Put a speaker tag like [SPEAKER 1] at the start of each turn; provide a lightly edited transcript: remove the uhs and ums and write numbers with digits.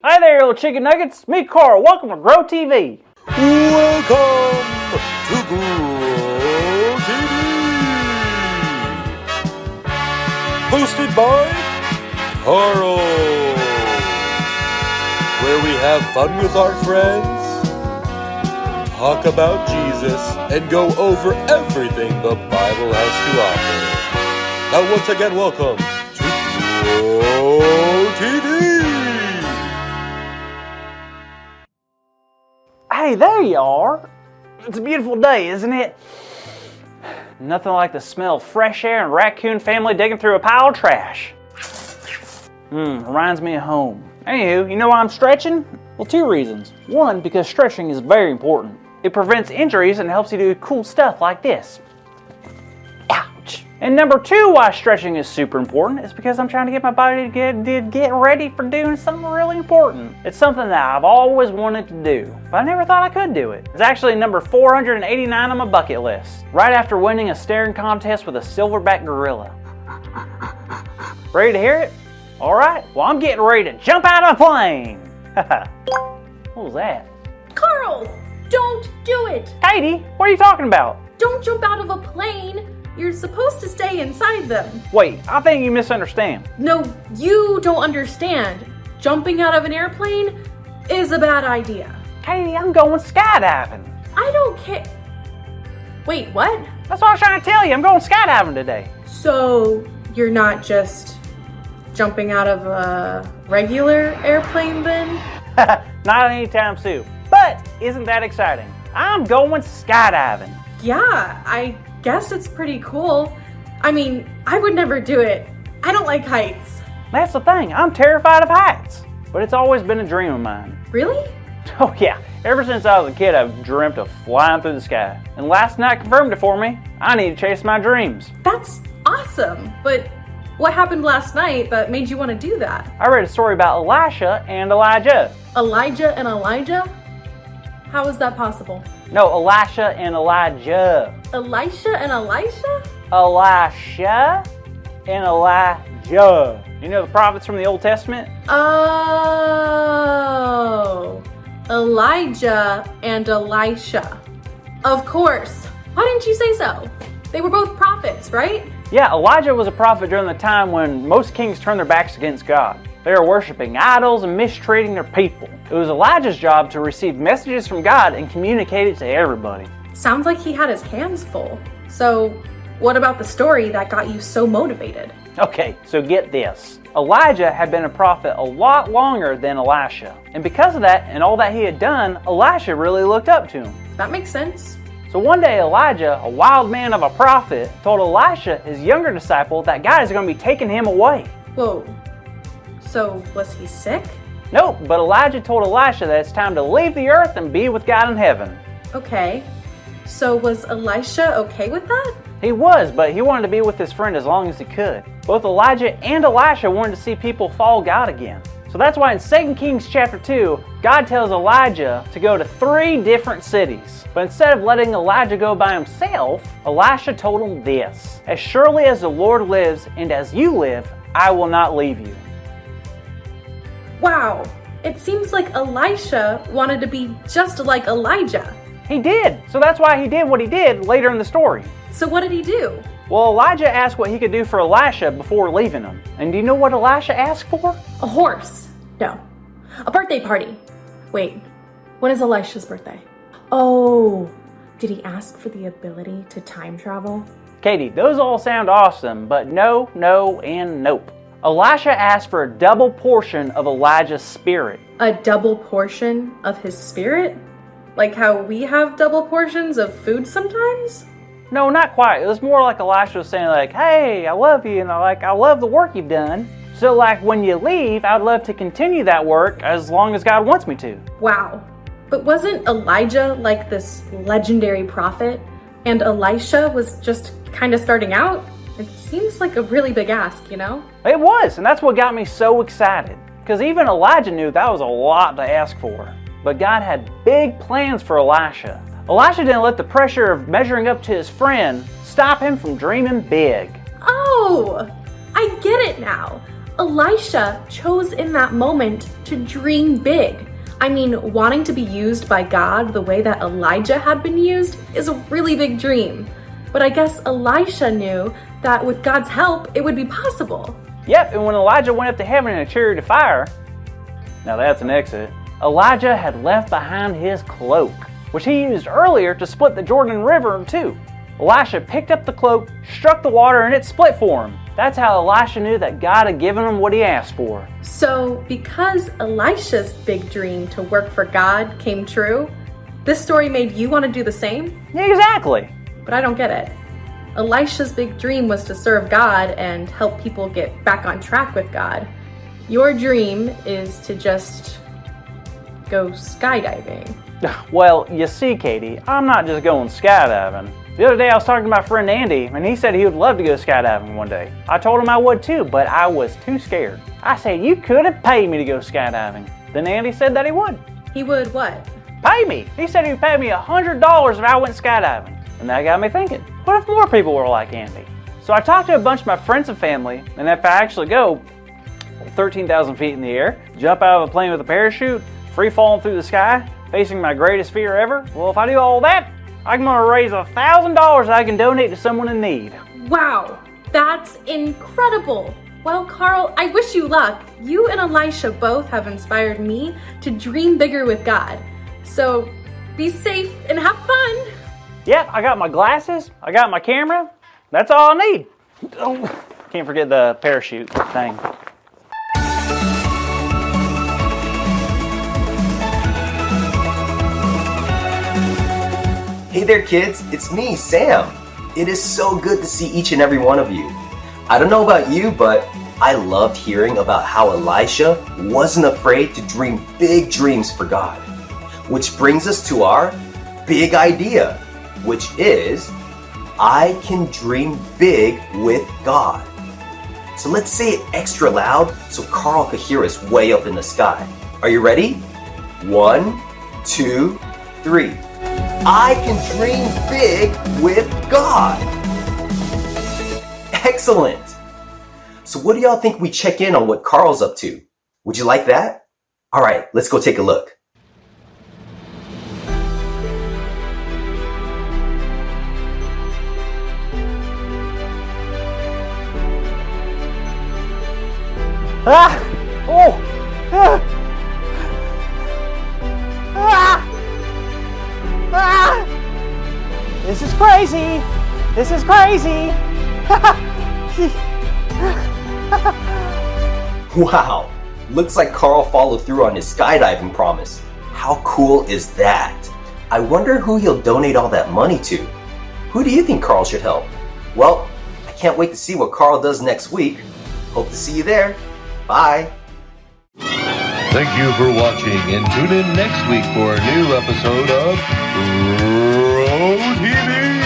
[SPEAKER 1] Hi there, little chicken nuggets. Me, Carl. Welcome to Grow TV.
[SPEAKER 2] Welcome to Grow TV. Hosted by Carl, where we have fun with our friends, talk about Jesus, and go over everything the Bible has to offer. Now, once again, welcome to Grow TV.
[SPEAKER 1] Hey, there you are. It's a beautiful day, isn't it? Nothing like the smell of fresh air and a raccoon family digging through a pile of trash. Reminds me of home. Anywho, you know why I'm stretching? Well, two reasons. One, because stretching is very important. It prevents injuries and helps you do cool stuff like this. Ouch. And number two, why stretching is super important is because I'm trying to get my body to get ready for doing something really important. It's something that I've always wanted to do, but I never thought I could do it. It's actually number 489 on my bucket list, right after winning a staring contest with a silverback gorilla. Ready to hear it? All right, well, I'm getting ready to jump out of a plane. What was that?
[SPEAKER 3] Carl, don't do it.
[SPEAKER 1] Katie, what are you talking about?
[SPEAKER 3] Don't jump out of a plane. You're supposed to stay inside them.
[SPEAKER 1] Wait, I think you misunderstand.
[SPEAKER 3] No, you don't understand. Jumping out of an airplane is a bad idea.
[SPEAKER 1] Katie, I'm going skydiving.
[SPEAKER 3] I don't care. Wait, what?
[SPEAKER 1] That's what I was trying to tell you. I'm going skydiving today.
[SPEAKER 3] So you're not just jumping out of a regular airplane then?
[SPEAKER 1] Not anytime soon. But isn't that exciting? I'm going skydiving.
[SPEAKER 3] Yeah, I guess it's pretty cool. I mean, I would never do it. I don't like heights.
[SPEAKER 1] That's the thing. I'm terrified of heights. But it's always been a dream of mine.
[SPEAKER 3] Really?
[SPEAKER 1] Oh yeah. Ever since I was a kid, I've dreamt of flying through the sky. And last night confirmed it for me. I need to chase my dreams.
[SPEAKER 3] That's awesome. But what happened last night that made you want to do that?
[SPEAKER 1] I read a story about Elisha and Elijah.
[SPEAKER 3] Elijah and Elijah? How is that possible?
[SPEAKER 1] No, Elisha and Elijah.
[SPEAKER 3] Elisha and Elisha?
[SPEAKER 1] Elisha and Elijah. You know the prophets from the Old Testament?
[SPEAKER 3] Oh, Elijah and Elisha. Of course. Why didn't you say so? They were both prophets, right?
[SPEAKER 1] Yeah, Elijah was a prophet during the time when most kings turned their backs against God. They were worshiping idols and mistreating their people. It was Elijah's job to receive messages from God and communicate it to everybody.
[SPEAKER 3] Sounds like he had his hands full. So, what about the story that got you so motivated?
[SPEAKER 1] Okay, so get this. Elijah had been a prophet a lot longer than Elisha. And because of that and all that he had done, Elisha really looked up to him.
[SPEAKER 3] That makes sense.
[SPEAKER 1] So one day Elijah, a wild man of a prophet, told Elisha, his younger disciple, that God is going to be taking him away.
[SPEAKER 3] Whoa. So, was he sick?
[SPEAKER 1] Nope, but Elijah told Elisha that it's time to leave the earth and be with God in heaven.
[SPEAKER 3] Okay. So was Elisha okay with that?
[SPEAKER 1] He was, but he wanted to be with his friend as long as he could. Both Elijah and Elisha wanted to see people follow God again. So that's why in 2 Kings chapter 2, God tells Elijah to go to 3 different cities. But instead of letting Elijah go by himself, Elisha told him this: "As surely as the Lord lives and as you live, I will not leave you."
[SPEAKER 3] Wow. It seems like Elisha wanted to be just like Elijah.
[SPEAKER 1] He did. So that's why he did what he did later in the story.
[SPEAKER 3] So what did he do?
[SPEAKER 1] Well, Elijah asked what he could do for Elisha before leaving him. And do you know what Elisha asked for?
[SPEAKER 3] A horse. No. A birthday party. Wait. When is Elisha's birthday? Oh. Did he ask for the ability to time travel?
[SPEAKER 1] Katie, those all sound awesome, but no, no, and nope. Elisha asked for a double portion of Elijah's spirit.
[SPEAKER 3] A double portion of his spirit? Like how we have double portions of food sometimes?
[SPEAKER 1] No, not quite. It was more like Elisha was saying like, "Hey, I love you, and I love the work you've done. So like when you leave, I'd love to continue that work as long as God wants me to."
[SPEAKER 3] Wow. But wasn't Elijah like this legendary prophet? And Elisha was just kind of starting out? It seems like a really big ask, you know?
[SPEAKER 1] It was, and that's what got me so excited. Because even Elijah knew that was a lot to ask for. But God had big plans for Elisha. Elisha didn't let the pressure of measuring up to his friend stop him from dreaming big.
[SPEAKER 3] Oh, I get it now. Elisha chose in that moment to dream big. I mean, wanting to be used by God the way that Elijah had been used is a really big dream. But I guess Elisha knew that with God's help, it would be possible.
[SPEAKER 1] Yep, and when Elijah went up to heaven in a chariot of fire, now that's an exit, Elijah had left behind his cloak, which he used earlier to split the Jordan River in two. Elisha picked up the cloak, struck the water, and it split for him. That's how Elisha knew that God had given him what he asked for.
[SPEAKER 3] So, because Elisha's big dream to work for God came true, this story made you want to do the same?
[SPEAKER 1] Exactly.
[SPEAKER 3] But I don't get it. Elisha's big dream was to serve God and help people get back on track with God. Your dream is to just go skydiving.
[SPEAKER 1] Well, you see, Katie, I'm not just going skydiving. The other day I was talking to my friend Andy, and he said he would love to go skydiving one day. I told him I would too, but I was too scared. I said, you couldn't pay me to go skydiving. Then Andy said that he would.
[SPEAKER 3] He would what?
[SPEAKER 1] Pay me. He said he would pay me $100 if I went skydiving. And that got me thinking, what if more people were like Andy? So I talked to a bunch of my friends and family, and if I actually go 13,000 feet in the air, jump out of a plane with a parachute, free falling through the sky, facing my greatest fear ever, well, if I do all that, I'm going to raise $1,000 that I can donate to someone in need.
[SPEAKER 3] Wow, that's incredible. Well, Carl, I wish you luck. You and Elisha both have inspired me to dream bigger with God. So be safe and have fun.
[SPEAKER 1] Yep, I got my glasses, I got my camera. That's all I need. Oh, can't forget the parachute thing.
[SPEAKER 4] Hey there kids, it's me, Sam. It is so good to see each and every one of you. I don't know about you, but I loved hearing about how Elisha wasn't afraid to dream big dreams for God. Which brings us to our big idea, which is, I can dream big with God. So let's say it extra loud so Carl could hear us way up in the sky. Are you ready? 1, 2, 3. I can dream big with God. Excellent. So what do y'all think we check in on what Carl's up to? Would you like that? All right, let's go take a look.
[SPEAKER 1] Ah! Oh! Ah! Ah! Ah! This is crazy! This is crazy!
[SPEAKER 4] Wow, looks like Carl followed through on his skydiving promise. How cool is that? I wonder who he'll donate all that money to. Who do you think Carl should help? Well, I can't wait to see what Carl does next week. Hope to see you there. Bye.
[SPEAKER 2] Thank you for watching, and tune in next week for a new episode of Pro TV.